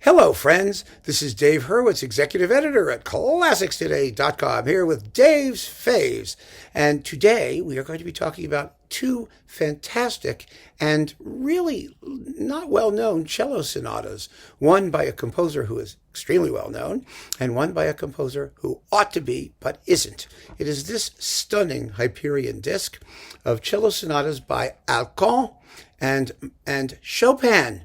Hello, friends. This is Dave Hurwitz, executive editor at ClassicsToday.com, here with Dave's Faves. And today we are going to be talking about two fantastic and really not well-known cello sonatas. One by a composer who is extremely well-known, and one by a composer who ought to be, but isn't. It is this stunning Hyperion disc of cello sonatas by Alkan and Chopin.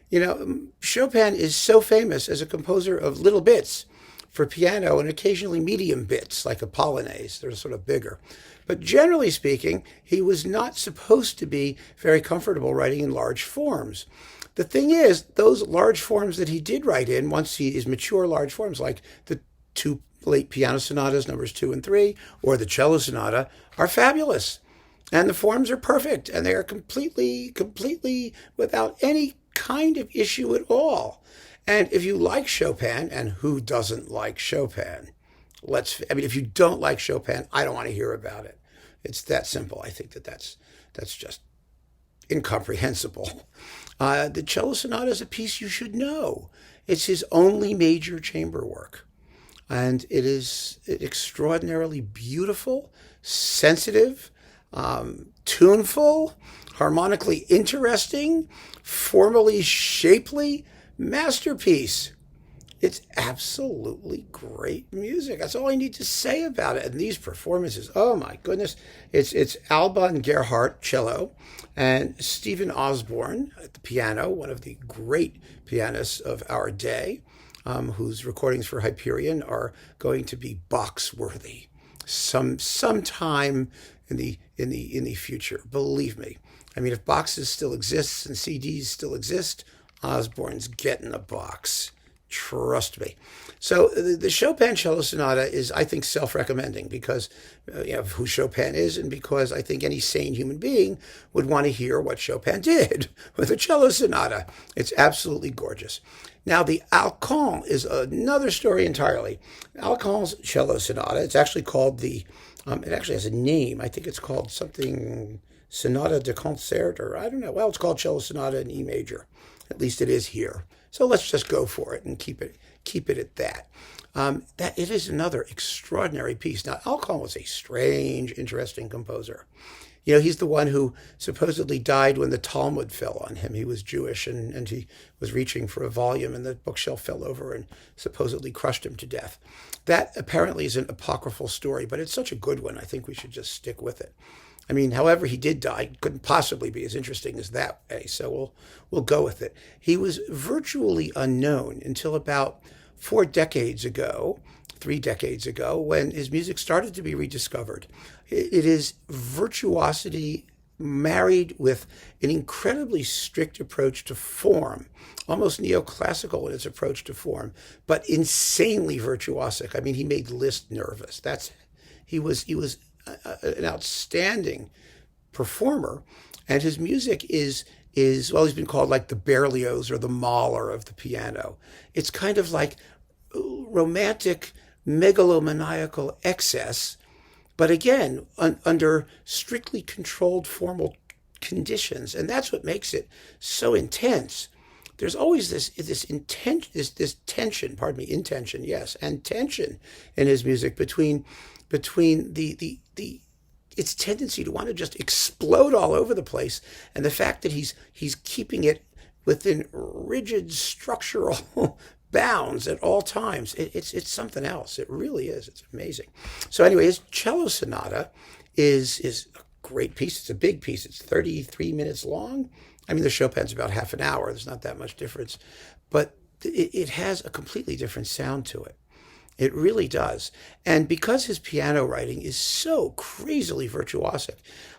You know, Chopin is so famous as a composer of little bits for piano and occasionally medium bits, like a polonaise. They're sort of bigger. But generally speaking, he was not supposed to be very comfortable writing in large forms. The thing is, those large forms that he did write in, once he is mature large forms, like the two late piano sonatas, numbers 2 and 3, or the cello sonata, are fabulous. And the forms are perfect, and they are completely without any kind of issue at all. And if you like Chopin, and who doesn't like Chopin? If you don't like Chopin, I don't want to hear about it. It's that simple. I think that's just incomprehensible. The cello sonata is a piece you should know. It's his only major chamber work. And it is extraordinarily beautiful, sensitive, tuneful, harmonically interesting, formally shapely masterpiece. It's absolutely great music. That's all I need to say about it. And these performances, oh my goodness. It's Alban Gerhardt, cello, and Stephen Osborne at the piano, one of the great pianists of our day, whose recordings for Hyperion are going to be box-worthy sometime in the future. Believe me. I mean, if boxes still exist and CDs still exist, Osborne's getting a box. Trust me. So the Chopin cello sonata is, I think, self-recommending because of who Chopin is, and because I think any sane human being would want to hear what Chopin did with a cello sonata. It's absolutely gorgeous. Now, the Alkan is another story entirely. Alkan's cello sonata, it's actually called it actually has a name. I think it's called something Sonata de Concert, or I don't know. Well, it's called Cello Sonata in E major. At least it is here. So let's just go for it and keep it at that. That it is another extraordinary piece. Now, Alkan was a strange, interesting composer. You know, he's the one who supposedly died when the Talmud fell on him. He was Jewish, and he was reaching for a volume, and the bookshelf fell over and supposedly crushed him to death. That apparently is an apocryphal story, but it's such a good one. I think we should just stick with it. I mean, however he did die couldn't possibly be as interesting as that way, so we'll go with it. He was virtually unknown until about 3 decades ago, when his music started to be rediscovered. It is virtuosity married with an incredibly strict approach to form, almost neoclassical in its approach to form, but insanely virtuosic. I mean, he made Liszt nervous. He was an outstanding performer, and his music is well, he's been called like the Berlioz or the Mahler of the piano. It's kind of like romantic megalomaniacal excess, but again under strictly controlled formal conditions, and that's what makes it so intense. There's always this tension, and tension in his music between its tendency to want to just explode all over the place, and the fact that he's keeping it within rigid structural bounds at all times. It's something else. It really is. It's amazing. So anyway, his cello sonata is a great piece. It's a big piece. It's 33 minutes long. I mean, the Chopin's about half an hour. There's not that much difference, but it has a completely different sound to it. It really does. And because his piano writing is so crazily virtuosic,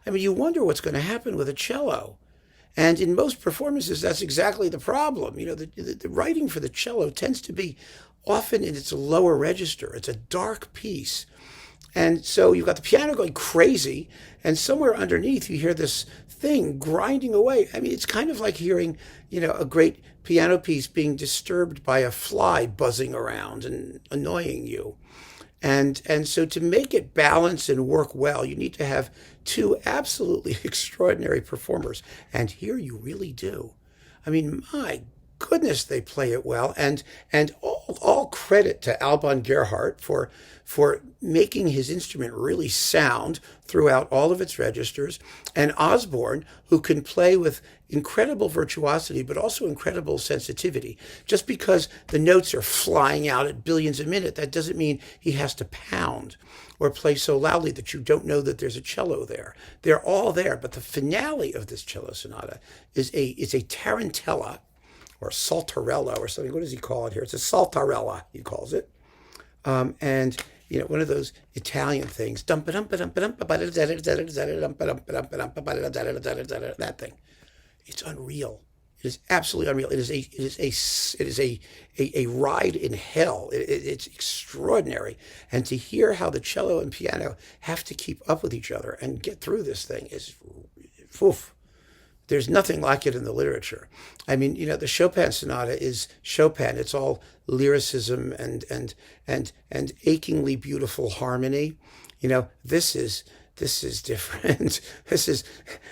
I mean, you wonder what's going to happen with a cello. And in most performances, that's exactly the problem. You know, the writing for the cello tends to be often in its lower register. It's a dark piece. And so you've got the piano going crazy, and somewhere underneath you hear this thing grinding away. I mean, it's kind of like hearing, a great piano piece being disturbed by a fly buzzing around and annoying you. And so to make it balance and work well, you need to have two absolutely extraordinary performers. And here you really do. I mean, my goodness, they play it well. And all credit to Alban Gerhardt for making his instrument really sound throughout all of its registers, and Osborne, who can play with incredible virtuosity but also incredible sensitivity. Just because the notes are flying out at billions a minute, that doesn't mean he has to pound or play so loudly that you don't know that there's a cello there. They're all there, but the finale of this cello sonata is a tarantella or saltarella or something. What does he call it here? It's a saltarella, he calls it. And one of those Italian things. That thing. It's unreal. It is absolutely unreal. It is a ride in hell. It's extraordinary. And to hear how the cello and piano have to keep up with each other and get through this thing is, oof. There's nothing like it in the literature. I mean, the Chopin sonata is Chopin. It's all lyricism and achingly beautiful harmony. This is different. This is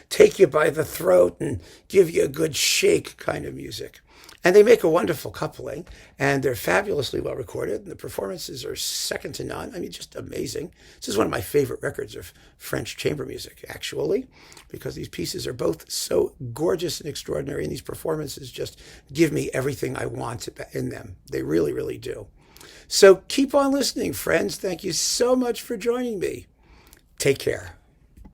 take you by the throat and give you a good shake kind of music. And they make a wonderful coupling, and they're fabulously well recorded, and the performances are second to none. I mean, just amazing. This is one of my favorite records of French chamber music, actually, because these pieces are both so gorgeous and extraordinary, and these performances just give me everything I want in them. They really, really do. So keep on listening, friends. Thank you so much for joining me. Take care.